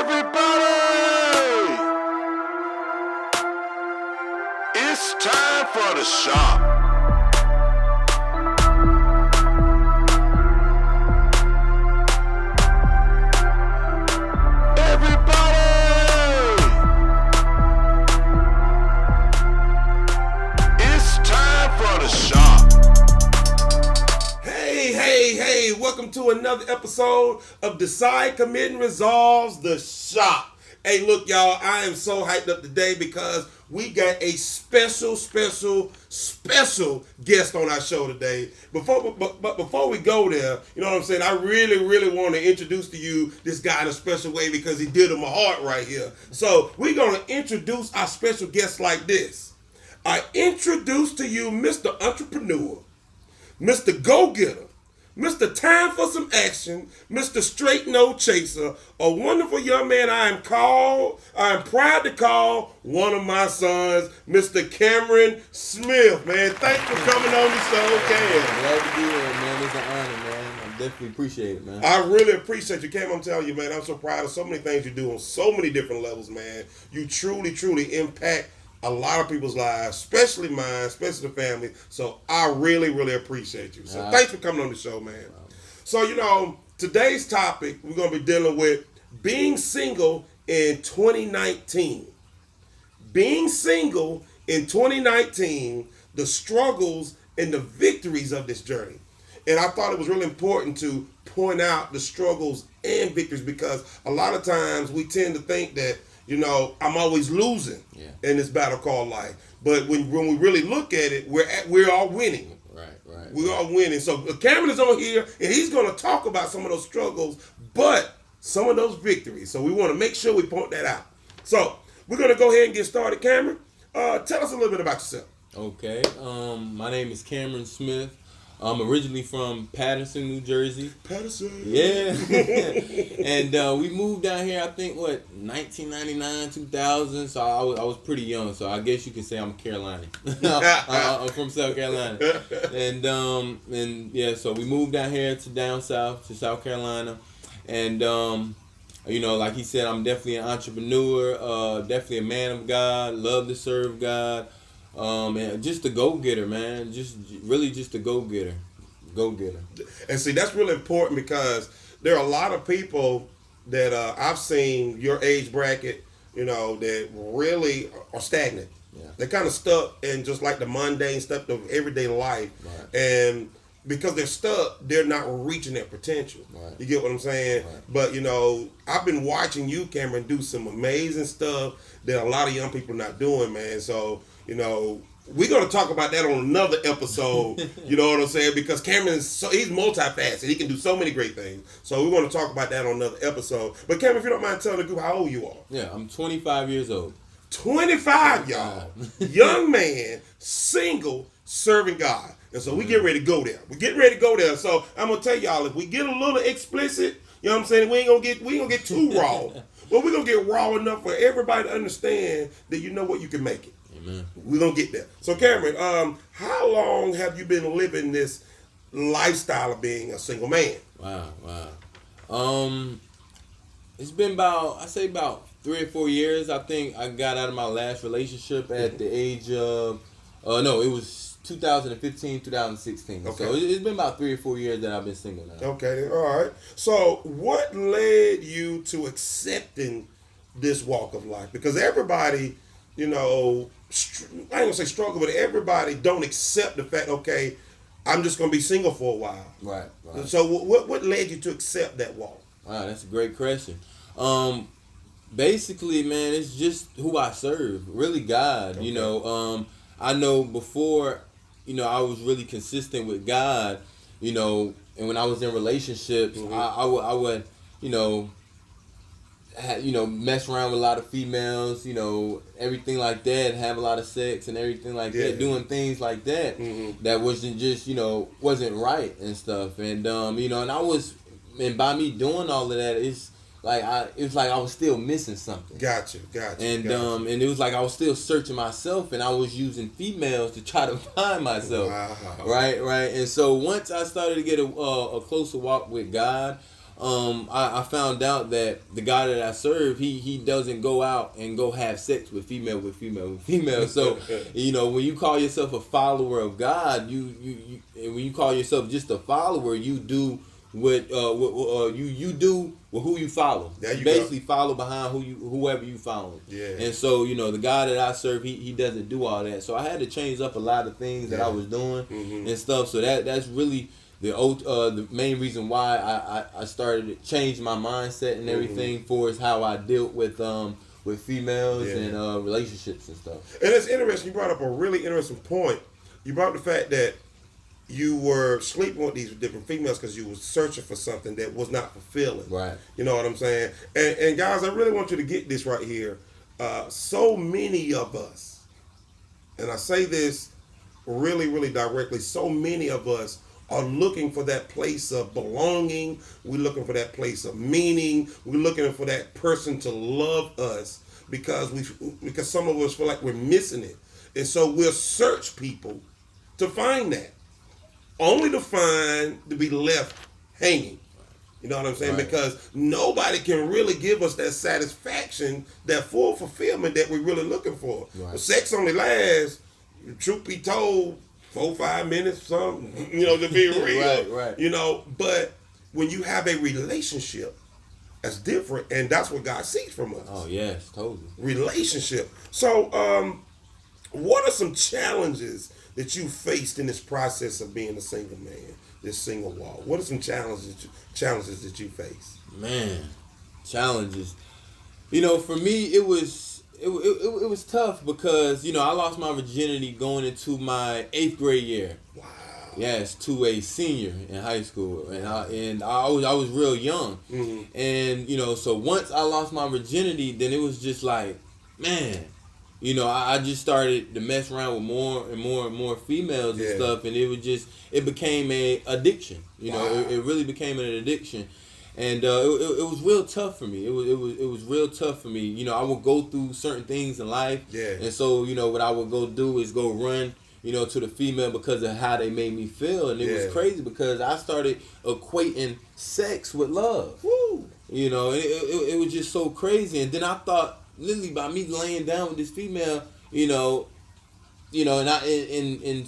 Everybody, it's time for the shop. Everybody, it's time for the shop. Hey, welcome to another episode of Decide, Commit, and Resolves, The Shop. Hey, look, y'all, I am so hyped up today because we got a special guest on our show today. Before we go there, you know what I'm saying, I really want to introduce to you this guy in a special way because he did my heart right here. So we're going to introduce our special guest like this. I introduce to you Mr. Entrepreneur, Mr. Go-Getter, Mr. Time for Some Action, Mr. Straight No Chaser, a wonderful young man I am proud to call one of my sons, Mr. Cameron Smith, man. Thanks for coming on the show, Cam. Glad to be here, man. It's an honor, man. I definitely appreciate it, man. I really appreciate you, Cam. I'm telling you, man, I'm so proud of so many things you do on so many different levels, man. You truly impact a lot of people's lives, especially mine, especially the family. So I really appreciate you. So thanks for coming on the show, man. So, you know, today's topic, we're going to be dealing with being single in 2019. Being single in 2019, the struggles and the victories of this journey. And I thought it was really important to point out the struggles and victories because a lot of times we tend to think that, you know, I'm always losing in this battle called life. But when we really look at it, we're all winning. Right. We're all winning. So Cameron is on here, and he's going to talk about some of those struggles, but some of those victories. So we want to make sure we point that out. So we're going to go ahead and get started. Cameron, tell us a little bit about yourself. Okay. My name is Cameron Smith. I'm originally from Patterson, New Jersey. Patterson. Yeah. And we moved down here, I think, 1999, 2000. So I was pretty young. So I guess you could say I'm Carolinian. I'm from South Carolina. And yeah, so we moved down here to down south, to South Carolina. And, you know, like he said, I'm definitely an entrepreneur, definitely a man of God, love to serve God. And just a go-getter, man. Just a go-getter. And see, that's really important because there are a lot of people that I've seen your age bracket, you know, that really are stagnant. Yeah. They're kind of stuck in just like the mundane stuff of everyday life. Right. And because they're stuck, they're not reaching their potential. Right. You get what I'm saying? Right. But, you know, I've been watching you, Cameron, do some amazing stuff that a lot of young people are not doing, man. So, you know, we're going to talk about that on another episode, you know what I'm saying? Because Cameron he's multifaceted. He can do so many great things. So we want to talk about that on another episode. But Cameron, if you don't mind telling the group how old you are. Yeah, I'm 25 years old. 25, y'all. Young man, single, serving God. And so we get ready to go there. So I'm going to tell y'all, if we get a little explicit, you know what I'm saying, we ain't gonna get too raw. But we're going to get raw enough for everybody to understand that you know what, you can make it. Amen. We're going to get there. So, Cameron, how long have you been living this lifestyle of being a single man? Wow. It's been about 3 or 4 years. I think I got out of my last relationship at the age of, no, it was 2015, 2016. Okay. So it's been about 3 or 4 years that I've been single now. Okay, all right. So, what led you to accepting this walk of life? Because everybody, you know, I ain't gonna say struggle, but everybody don't accept the fact, okay, I'm just gonna be single for a while. Right. So what led you to accept that walk? Wow, that's a great question. Basically, man, it's just who I serve. Really, God. Okay. You know, I know before, you know, I was really consistent with God. You know, and when I was in relationships, I would, you know, mess around with a lot of females, you know, everything like that, have a lot of sex and everything like that, doing things like that that wasn't just, you know, wasn't right and stuff. And, you know, and by me doing all of that, it's like I was still missing something. Gotcha. And and it was like I was still searching myself, and I was using females to try to find myself. Wow. Right. And so once I started to get a closer walk with God, I found out that the God that I serve, he doesn't go out and go have sex with female. So, you know, when you call yourself a follower of God, you when you call yourself just a follower, you do what you do with who you follow. There you basically follow behind whoever you follow. Yeah. And so, you know, the God that I serve, he doesn't do all that. So I had to change up a lot of things that I was doing and stuff. So that's really the main reason why I started to change my mindset and everything for is how I dealt with females and relationships and stuff. And it's interesting. You brought up a really interesting point. You brought up the fact that you were sleeping with these different females because you were searching for something that was not fulfilling. Right. You know what I'm saying? And guys, I really want you to get this right here. So many of us, and I say this really, really directly, so many of us are looking for that place of belonging. We're looking for that place of meaning. We're looking for that person to love us because some of us feel like we're missing it. And so we'll search people to find that, only to be left hanging. You know what I'm saying? Right. Because nobody can really give us that satisfaction, that full fulfillment that we're really looking for. Right. But sex only lasts, truth be told, 4-5 minutes, something, you know, to be real. Right. You know, but when you have a relationship, that's different, and that's what God seeks from us. Oh, yes, totally. Relationship. So, what are some challenges that you faced in this process of being a single man, this single wall? What are some challenges that you face? Man, challenges. You know, for me, it was tough because, you know, I lost my virginity going into my 8th grade year. Wow. Yes, to a senior in high school, and I was real young, and you know, so once I lost my virginity, then it was just like, man, you know, I just started to mess around with more and more females and stuff, and it became a addiction. You know, it really became an addiction. And it was real tough for me. It was real tough for me. You know, I would go through certain things in life. Yeah. And so, you know, what I would go do is go run, you know, to the female because of how they made me feel. And it was crazy because I started equating sex with love. Woo. You know, it was just so crazy. And then I thought, literally, by me laying down with this female, you know, and I in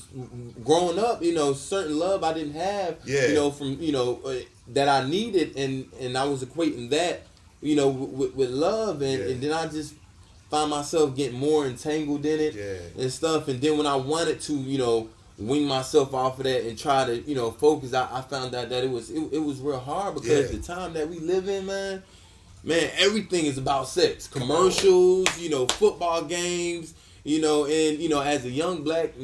growing up, you know, certain love I didn't have, you know, from, you know, that I needed, and I was equating that, you know, with love, and then I just find myself getting more entangled in it and stuff, and then when I wanted to, you know, wing myself off of that and try to, you know, focus, I found out that it was real hard because the time that we live in, man, everything is about sex. Commercials, you know, football games, you know, and, you know, as a young black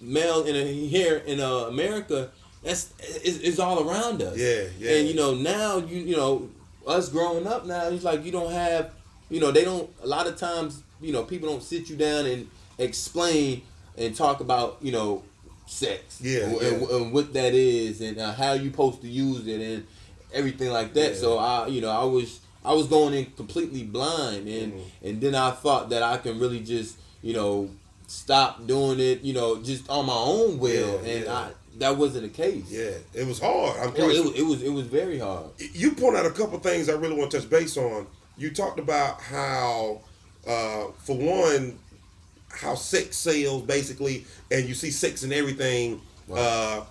male here in America, it's all around us. Yeah. And, you know, now, you know, us growing up now, it's like you don't have, you know, a lot of times, you know, people don't sit you down and explain and talk about, you know, sex. And what that is and how you supposed to use it and everything like that. So I was going in completely blind, and then I thought that I can really just, you know, stop doing it, you know, just on my own will, that wasn't the case. Yeah, it was hard. It was very hard. You pointed out a couple things I really want to touch base on. You talked about how, for one, how sex sells basically, and you see sex in everything.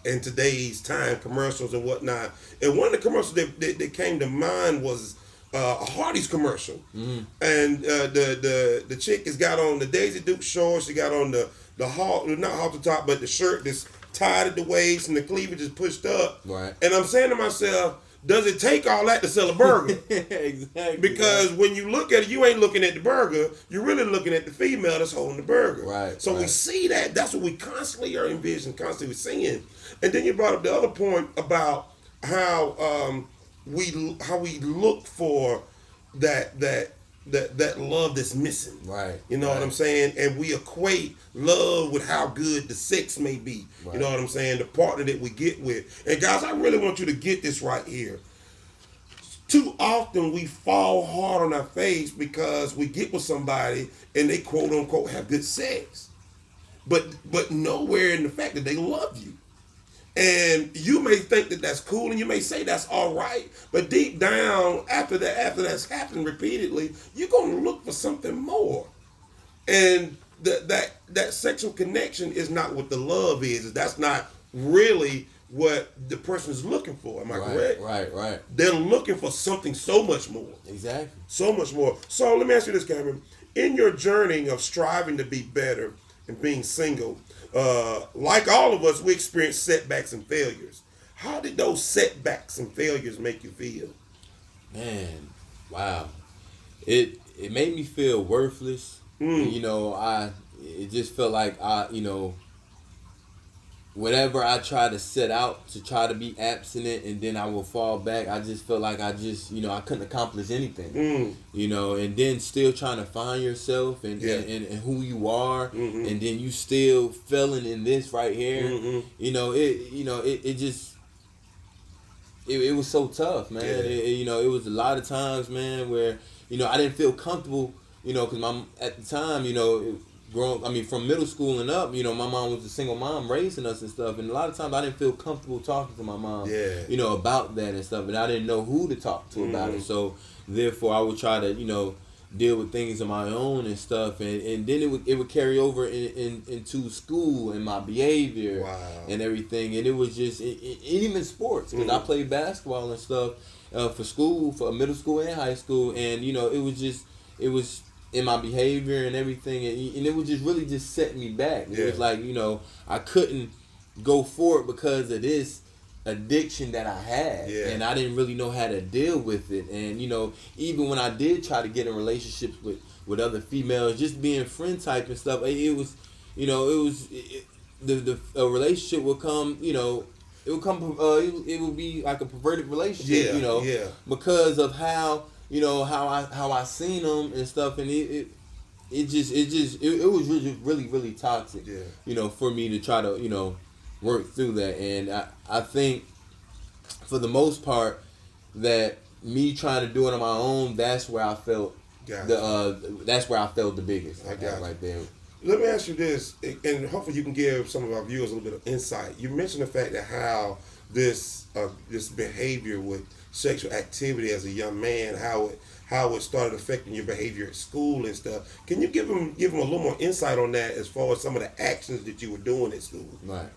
In today's time, commercials and whatnot. And one of the commercials that came to mind was a Hardee's commercial. And the chick has got on the Daisy Duke shorts. She got on the not halter top, but the shirt that's tied at the waist and the cleavage is pushed up. Right. And I'm saying to myself, does it take all that to sell a burger? Exactly. Because when you look at it, you ain't looking at the burger. You're really looking at the female that's holding the burger. Right. So we see that. That's what we constantly are envisioning, constantly seeing. And then you brought up the other point about how we look for that love that's missing. Right. You know what I'm saying? And we equate love with how good the sex may be. Right. You know what I'm saying? The partner that we get with. And guys, I really want you to get this right here. Too often we fall hard on our face because we get with somebody and they quote unquote have good sex. But nowhere in the fact that they love you. And you may think that that's cool, and you may say that's all right, but deep down, after that's happened repeatedly, you're gonna look for something more. And that sexual connection is not what the love is. That's not really what the person is looking for. Am I correct? Right. They're looking for something so much more. Exactly. So much more. So let me ask you this, Cameron. In your journey of striving to be better and being single, like all of us, we experience setbacks and failures. How did those setbacks and failures make you feel? Man, wow. It made me feel worthless. You know, it just felt like whatever I tried to set out to try to be abstinent, and then I would fall back. I just felt like I couldn't accomplish anything. You know, and then still trying to find yourself and who you are, and then you still failing in this right here. You know, it was so tough, man. It was a lot of times, man, where I didn't feel comfortable. Because at the time, from middle school and up, my mom was a single mom raising us and stuff. And a lot of times I didn't feel comfortable talking to my mom, about that and stuff. And I didn't know who to talk to about it. So therefore I would try to, deal with things on my own and stuff. And then it would carry over into school and my behavior and everything. And it was just, even sports, because I played basketball and stuff for school, for middle school and high school. And, it was in my behavior and everything, and it was just really just setting me back. It was like, I couldn't go forward because of this addiction that I had, and I didn't really know how to deal with it. And even when I did try to get in relationships with other females, just being friend type and stuff, it was, the relationship would come, it would be like a perverted relationship, because of how. How I seen them and stuff, and it was really toxic. For me to try to work through that, and I think for the most part that me trying to do it on my own, that's where I felt that's where I felt the biggest. I got right there. Let me ask you this, and hopefully you can give some of our viewers a little bit of insight. You mentioned the fact that how this behavior with sexual activity as a young man, how it started affecting your behavior at school and stuff. Can you give them a little more insight on that as far as some of the actions that you were doing at school? Right.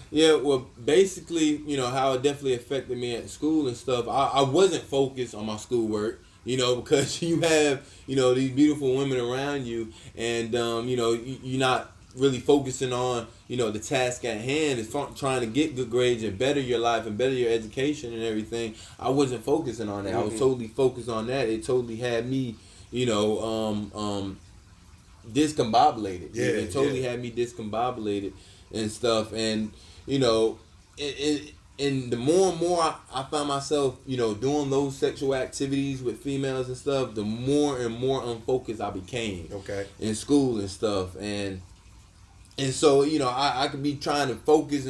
Yeah, well, basically, how it definitely affected me at school and stuff. I wasn't focused on my schoolwork, because you have, these beautiful women around you, and you're not really focusing on the task at hand is trying to get good grades and better your life and better your education and everything. I wasn't focusing on that. I was totally focused on that. It totally had me discombobulated. It totally had me discombobulated and stuff. And and the more and more I found myself doing those sexual activities with females and stuff, the more and more unfocused I became in school and stuff. And so, I could be trying to focus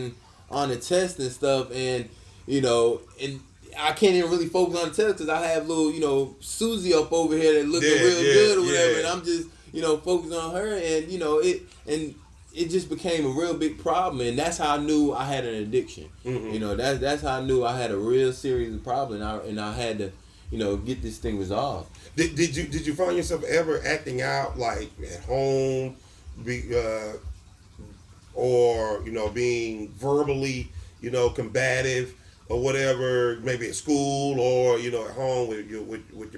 on the test and stuff, and and I can't even really focus on the test because I have little, Susie up over here that looking real good or whatever, and I'm just, focused on her, and it just became a real big problem, and that's how I knew I had an addiction. That's how I knew I had a real serious problem, and I had to, get this thing resolved. Did you find yourself ever acting out like at home, or being verbally combative or whatever, maybe at school or at home with your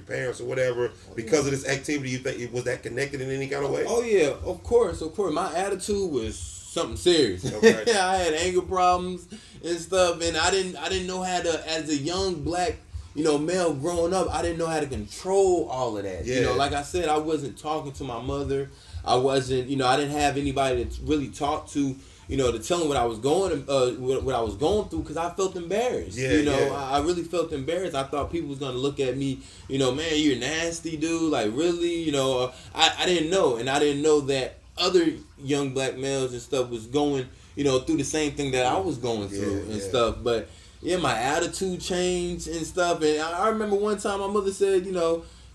parents or whatever, because of this activity? You think was that connected in any kind of way? Oh yeah, of course. My attitude was something serious. I had anger problems and stuff, and I didn't know how to, as a young black male growing up, I didn't know how to control all of that. Like I said, I wasn't talking to my mother. I wasn't, I didn't have anybody to really talk to, to tell them what I was going through, because I felt embarrassed. I really felt embarrassed. I thought people was gonna look at me, man, you're nasty, dude. Like, really, I didn't know, and I didn't know that other young black males and stuff was going, through the same thing that I was going through and stuff. But yeah, my attitude changed and stuff. And I remember one time my mother said,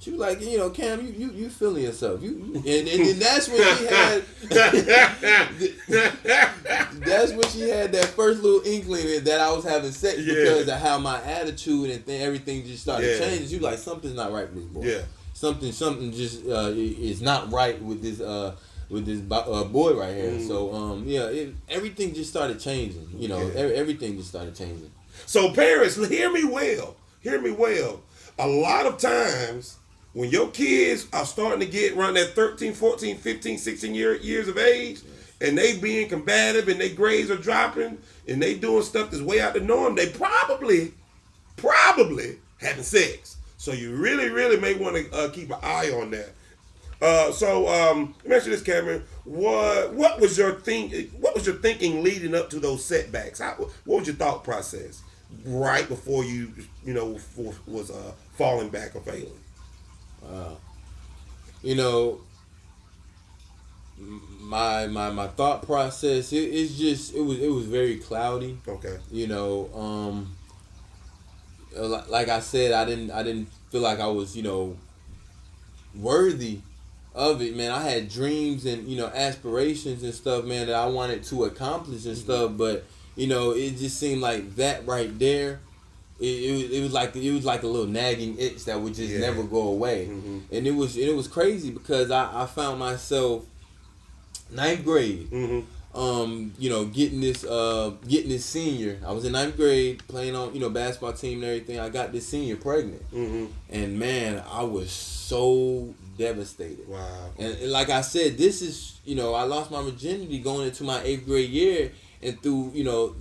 She was like, Cam, you feeling yourself. And then that's when she had that's when she had that first little inkling that I was having sex because of how my attitude and everything just started changing. She was like, something's not right with this boy. Yeah. Something just is not right with this boy right here. So everything just started changing. Everything just started changing. So parents, hear me well. A lot of times when your kids are starting to get around that 13, 14, 15, 16 years of age, and they being combative and their grades are dropping and they doing stuff that's way out the norm, they probably having sex. So you really, really may want to keep an eye on that. So let me ask you this, Cameron. What was your thinking leading up to those setbacks? What was your thought process right before you was falling back or failing? My thought process it was very cloudy. Okay. Like I said, I didn't feel like I was worthy of it, man. I had dreams and aspirations and stuff, man, that I wanted to accomplish and stuff, but it just seemed like that right there. It was like a little nagging itch that would just never go away, and it was crazy because I found myself 9th grade, getting this senior. I was in 9th grade playing on basketball team and everything. I got this senior pregnant, and man, I was so devastated. Wow. And like I said, this is I lost my virginity going into my 8th grade year, and through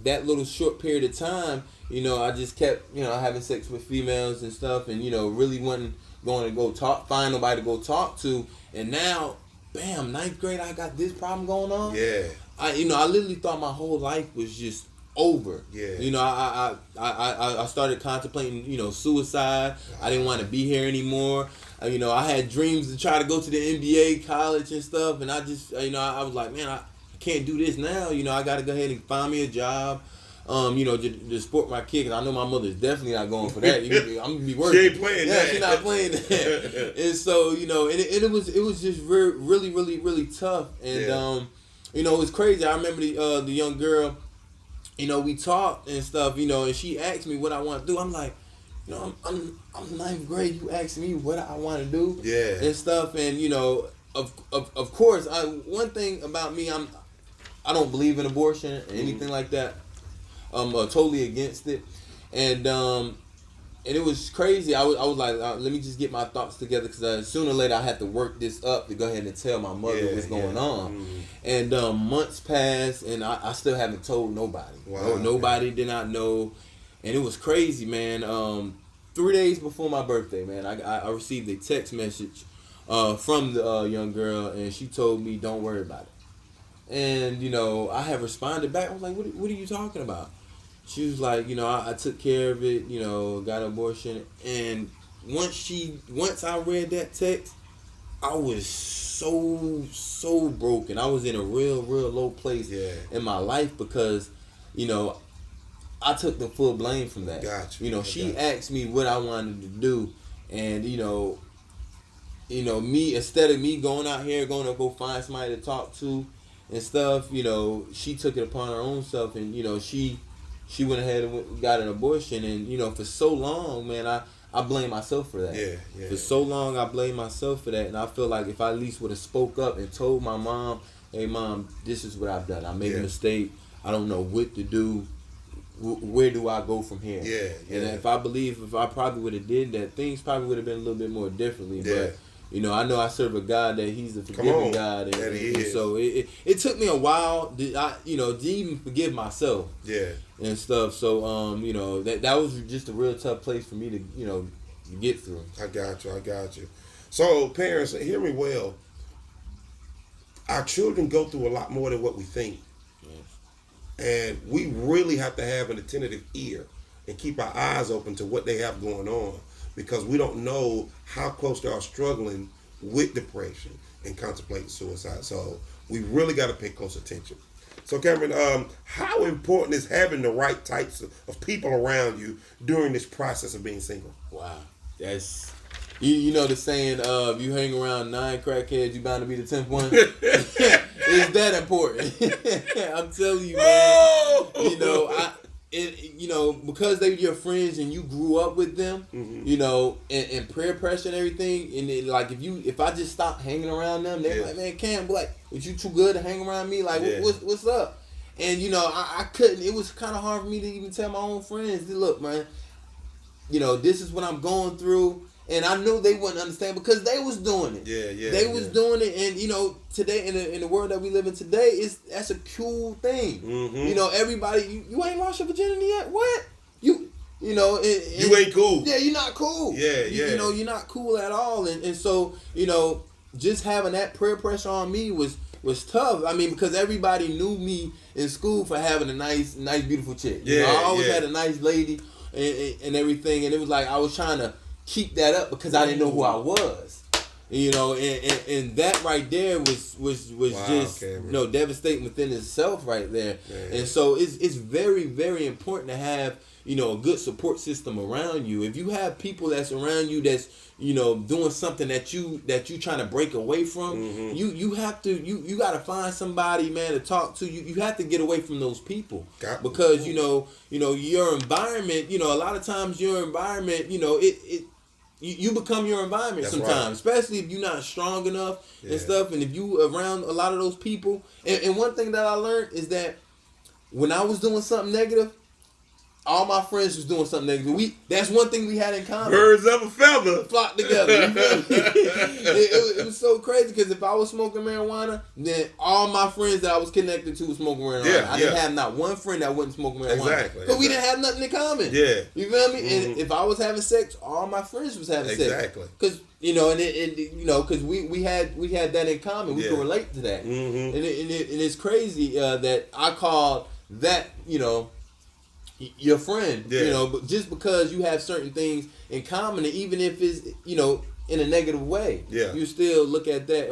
that little short period of time. I just kept, having sex with females and stuff and, really wasn't going to find nobody to go talk to. And now, bam, 9th grade, I got this problem going on. Yeah. I literally thought my whole life was just over. Yeah. I started contemplating, suicide. I didn't want to be here anymore. I had dreams to try to go to the NBA, college and stuff. And I just, I was like, man, I can't do this now. I got to go ahead and find me a job. To support my kid, because I know my mother's definitely not going for that. I'm gonna be working. She ain't playing that. She's not playing that. And so, it was just really, really, really tough. And it was crazy. I remember the young girl. We talked and stuff. And she asked me what I want to do. I'm like, I'm 9th grade. You asked me what I want to do. Yeah. And stuff. And of course, one thing about me, I don't believe in abortion or anything like that. I'm totally against it, and it was crazy. I was like, let me just get my thoughts together, because sooner or later I had to work this up to go ahead and tell my mother what's going on. And months passed, and I still haven't told nobody. Wow. Nobody did not know, and it was crazy, man. 3 days before my birthday, man, I received a text message from the young girl, and she told me, don't worry about it. And, I have responded back. I was like, what are you talking about? She was like, I took care of it, got an abortion. And once I read that text, I was so broken. I was in a real low place in my life because, I took the full blame from that. Gotcha. She asked me what I wanted to do. And, me, instead of me going out here, going to go find somebody to talk to, and stuff, she took it upon her own self, and she went ahead and got an abortion, and for so long, man, I blame myself for that. Yeah. For so long, I blame myself for that, and I feel like if I at least would have spoke up and told my mom, hey mom, this is what I've done. I made a mistake. I don't know what to do. Where do I go from here? Yeah. And if I probably would have did that, things probably would have been a little bit more differently. Yeah. But I know I serve a God that He's a forgiving God, and so it took me a while to even forgive myself, and stuff. So that was just a real tough place for me to get through. I got you. So parents, hear me well. Our children go through a lot more than what we think, and we really have to have an attentive ear and keep our eyes open to what they have going on. Because we don't know how close they are struggling with depression and contemplating suicide. So we really got to pay close attention. So Cameron, how important is having the right types of people around you during this process of being single? Wow, that's You know the saying, if you hang around 9 crackheads, you bound to be the 10th one. It's that important. I'm telling you, man. You know, because they're your friends and you grew up with them, you know, and peer pressure and everything. And it, like if I just stop hanging around them, they're like, man, Cam, like, was you too good to hang around me? Like, what's up? And you know, I couldn't. It was kind of hard for me to even tell my own friends, look, man, you know, this is what I'm going through. And I knew they wouldn't understand because they was doing it. They was doing it, and you know, today in the world that we live in today, that's a cool thing. You know, everybody, you ain't lost your virginity yet. What? You know, you ain't cool. Yeah, you're not cool. You know, you're not cool at all. And so, you know, just having that peer pressure on me was tough. I mean, because everybody knew me in school for having a nice, beautiful chick. You know, I always had a nice lady and everything, and it was like I was trying to keep that up because I didn't know who I was, you know, and that right there was just Cameron. you know, devastating within itself right there. And so it's very, very important to have, you know, a good support system around you. If you have people that's around you that's, you know, doing something that you trying to break away from, you have to you got to find somebody, man, to talk to. You have to get away from those people because you know your environment. You know, a lot of times your environment, you know, you become your environment. That's sometimes, right. Especially if you're not strong enough and stuff, and if you around a lot of those people. And one thing that I learned is that when I was doing something negative, all my friends was doing something negative. That's one thing we had in common. Birds of a feather flock together. You feel me? it was so crazy because if I was smoking marijuana, then all my friends that I was connected to was smoking marijuana. I didn't have not one friend that wasn't smoking marijuana. Exactly. But we didn't have nothing in common. Yeah. You feel me? And if I was having sex, all my friends was having sex. Exactly. Because you know, and you know, because we had that in common. We could relate to that. And it's crazy that I called that, you know, your friend, you know, but just because you have certain things in common, and even if it's, you know, in a negative way, you still look at that,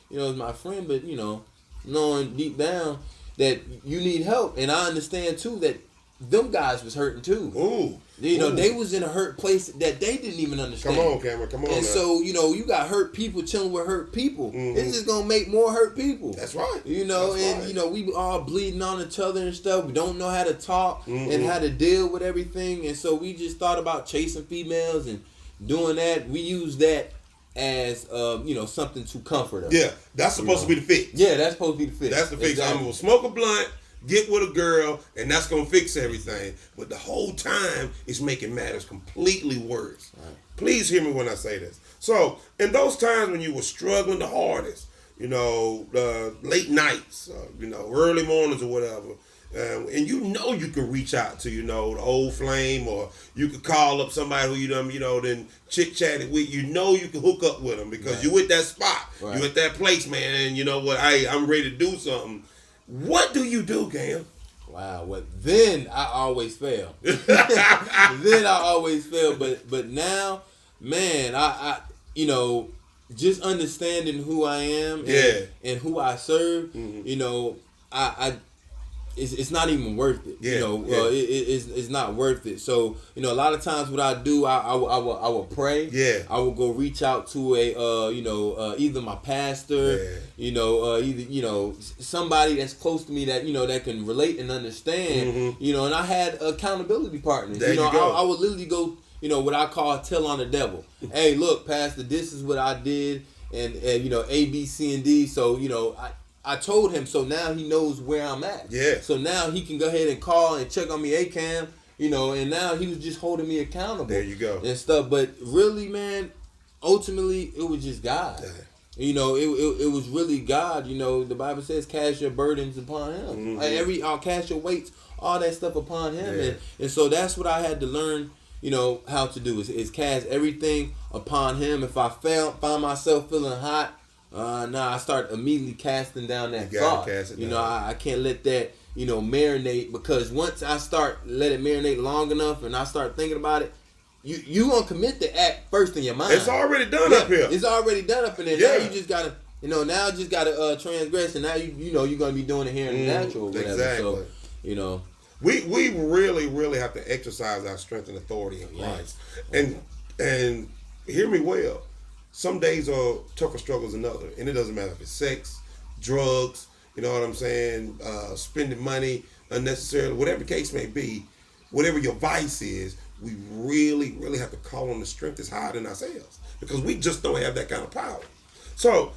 you know, as my friend, but you know, knowing deep down that you need help, and I understand too that them guys was hurting too. You know, they was in a hurt place that they didn't even understand. Come on, Cameron, come on. And so, you know, you got hurt people chilling with hurt people. It's just gonna make more hurt people. That's right. You know, you know, we all bleeding on each other and stuff. We don't know how to talk and how to deal with everything. And so we just thought about chasing females and doing that. We use that as you know, something to comfort us. Yeah, that's supposed to be the fix. Yeah, that's supposed to be the fix. That's the fix. Exactly. I'm gonna smoke a blunt, get with a girl, and that's gonna fix everything. But the whole time it's making matters completely worse. Right. Please hear me when I say this. So in those times when you were struggling the hardest, you know, late nights, you know, early mornings or whatever, and you know you can reach out to, you know, the old flame, or you could call up somebody who you know, then chit chatted with. You know you can hook up with them because you at that spot, you at that place, man, and you know what? I'm ready to do something. What do you do, Cam? Wow. Well, then I always fail. But now, man, I you know, just understanding who I am and who I serve, you know, it's not even worth it. You know, it's not worth it. So, you know, a lot of times what I do, I will pray. Yeah. I will go reach out to a you know, either my pastor, you know, either, you know, somebody that's close to me that, you know, that can relate and understand. You know, and I had accountability partners. There you know, you go. I would literally go, you know, what I call tell on the devil. Hey, look, pastor, this is what I did, and you know, A, B, C, and D. So, you know, I told him, so now he knows where I'm at. Yeah. So now he can go ahead and call and check on me, hey, Cam, you know, and now he was just holding me accountable. There you go. And stuff. But really, man, ultimately, it was just God. Yeah. You know, it was really God. You know, the Bible says, cast your burdens upon him. Like I'll cast your weights, all that stuff upon him. Yeah. And so that's what I had to learn, you know, how to do is cast everything upon him. If I find myself feeling hot, I start immediately casting down that thought. You know, I can't let that, you know, marinate, because once I let it marinate long enough and I start thinking about it, you gonna commit the act first in your mind. It's already done up here. It's already done up in there. Now you just gotta, you know, transgress, and now you know you're gonna be doing it here in the natural or whatever. Exactly. So, you know, we really, really have to exercise our strength and authority in Christ, and hear me well. Some days are tougher struggles than others, and it doesn't matter if it's sex, drugs, you know what I'm saying, spending money unnecessarily, whatever the case may be, whatever your vice is, we really, really have to call on the strength that's higher than ourselves because we just don't have that kind of power. So,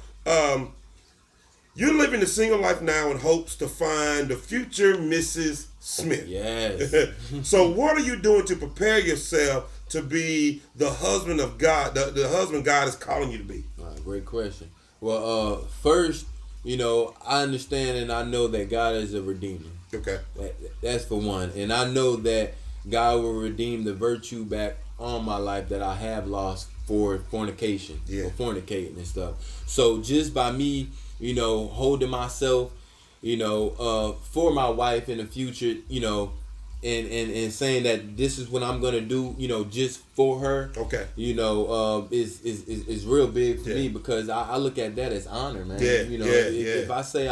you're living a single life now in hopes to find the future Mrs. Smith. Yes. So what are you doing to prepare yourself to be the husband of God, the husband God is calling you to be? Great question. Well, first, you know, I understand and I know that God is a redeemer. Okay. That's for one. And I know that God will redeem the virtue back on my life that I have lost for fornication, for fornicating and stuff. So just by me, you know, holding myself, you know, for my wife in the future, you know, and saying that this is what I'm gonna do, you know, just for her. Okay. You know, is real big for me because I look at that as honor, man. Yeah. You know, if I say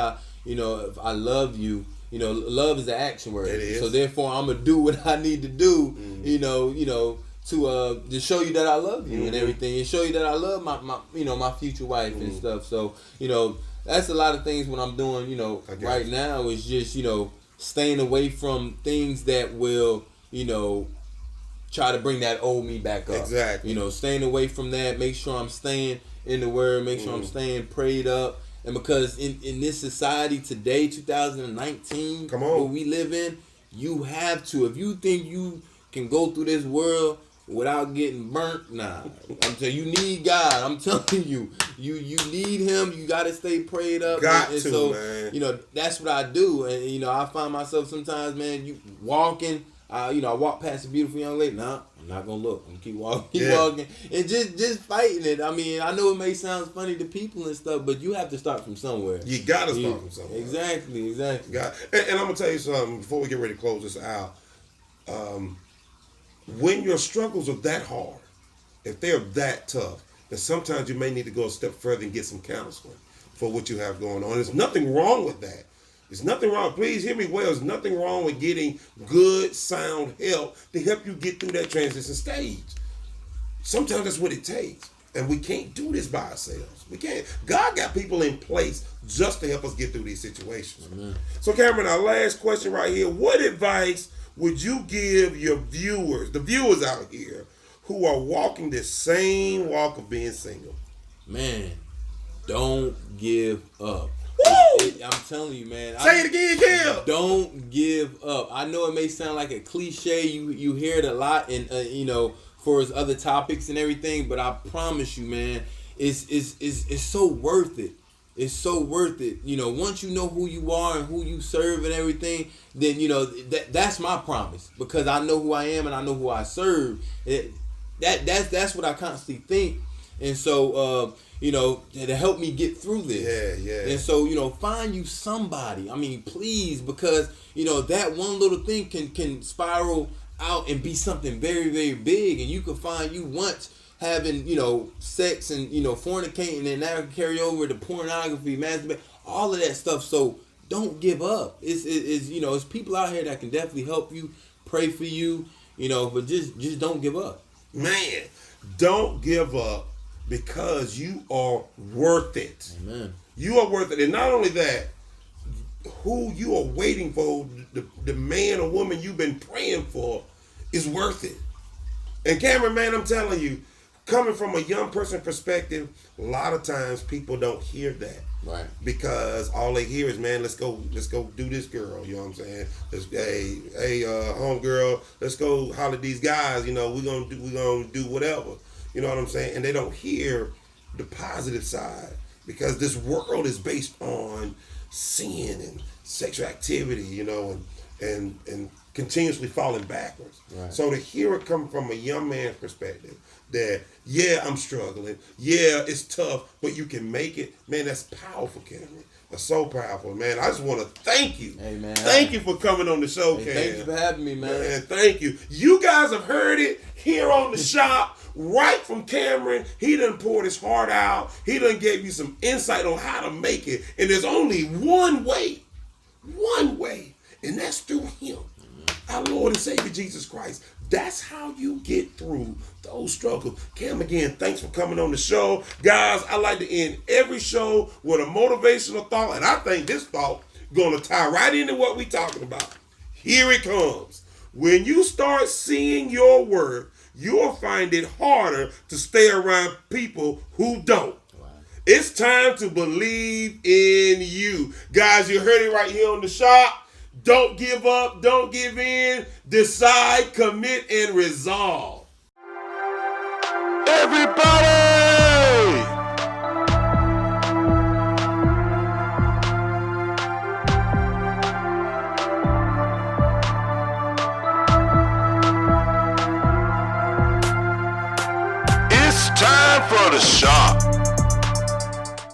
if I love you, you know, love is the action word. It is. So therefore, I'm gonna do what I need to do. Mm-hmm. You know, to show you that I love you and everything, and show you that I love my future wife and stuff. So you know, that's a lot of things what I'm doing. You know, right now is just staying away from things that will try to bring that old me back up. Exactly. You know, staying away from that. Make sure I'm staying in the Word. Make sure I'm staying prayed up. And because in this society today, 2019, what we live in, you have to. If you think you can go through this world without getting burnt, nah. I'm telling you, need God. I'm telling you, you need Him. You got to stay prayed up. Man. That's what I do. And I find myself sometimes, man, you walking. I walk past a beautiful young lady. Nah, I'm not gonna look. I'm keep walking, and just fighting it. I mean, I know it may sound funny to people and stuff, but you have to start from somewhere. You gotta start from somewhere. Exactly. And I'm gonna tell you something before we get ready to close this out. When your struggles are that hard, if they're that tough, then sometimes you may need to go a step further and get some counseling for what you have going on. There's nothing wrong with that. There's nothing wrong. Please hear me well. There's nothing wrong with getting good, sound help to help you get through that transition stage. Sometimes that's what it takes. And we can't do this by ourselves. We can't. God got people in place just to help us get through these situations. Amen. So, Cameron, our last question right here. What advice would you give your viewers, the viewers out here, who are walking this same walk of being single? Man, don't give up. I'm telling you, man. Say it again, Kim. Don't give up. I know it may sound like a cliche. You hear it a lot, and for his other topics and everything. But I promise you, man, it's so worth it. It's so worth it. Once you know who you are and who you serve and everything, then that's my promise because I know who I am and I know who I serve. That's what I constantly think, and so. To help me get through this. Yeah. And so, find you somebody. I mean, please, because, that one little thing can spiral out and be something very, very big. And you can find you once having, sex and, fornicating, and that can carry over to pornography, masturbation, all of that stuff. So don't give up. It's people out here that can definitely help you, pray for you, but just don't give up. Man, don't give up. Because you are worth it. Amen. You are worth it. And not only that, who you are waiting for, the man or woman you've been praying for, is worth it. And Cameron, man, I'm telling you, coming from a young person perspective, a lot of times people don't hear that. Right. Because all they hear is, man, let's go do this, girl. You know what I'm saying? Hey, home girl, let's go holler at these guys. We're gonna do whatever. You know what I'm saying? And they don't hear the positive side because this world is based on sin and sexual activity, and continuously falling backwards. Right. So to hear it come from a young man's perspective that, yeah, I'm struggling. Yeah, it's tough, but you can make it. Man, that's powerful, Cameron. That's so powerful, man. I just want to thank you. Hey, man. Thank you for coming on the show, Cam. Thank you for having me, man. Thank you. You guys have heard it here on the shop. Right from Cameron, he done poured his heart out. He done gave you some insight on how to make it. And there's only one way, and that's through him. Our Lord and Savior Jesus Christ That's how you get through those struggles. Cam, again, thanks for coming on the show. Guys, I like to end every show with a motivational thought, and I think this thought gonna tie right into what we talking about. Here it comes. When you start seeing your worth, you'll find it harder to stay around people who don't. It's time to believe in you. Guys, you heard it right here on the shop. Don't give up. Don't give in. Decide, commit, and resolve. Everybody! It's time for the shop.